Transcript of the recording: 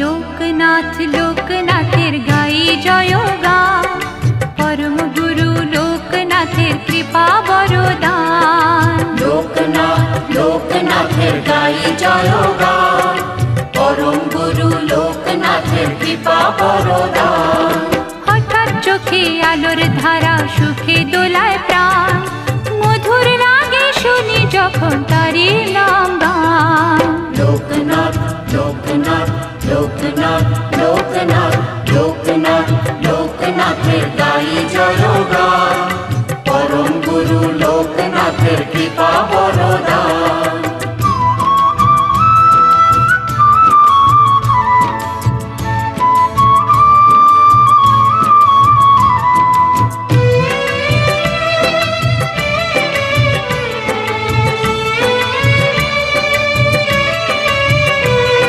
লোকনাথ লোকনাথের গাই জয়গান, পরম গুরু লোকনাথের কৃপা বরদান। লোকনাথ লোকনাথের গাই জয়গান, পরম গুরু লোকনাথের কৃপা বরদান। হঠাৎ চোখে আলোর ধারা সুখে দোলায় প্রাণ, মধুর লাগে শুনি যখন তারি নাম গান। লোকনাথ লোকনাথ লোকনাথ লোকনাথ লোকনাথ লোকনাথের গাই জয়গান, পরম গুরু লোকনাথের কৃপা বরদান।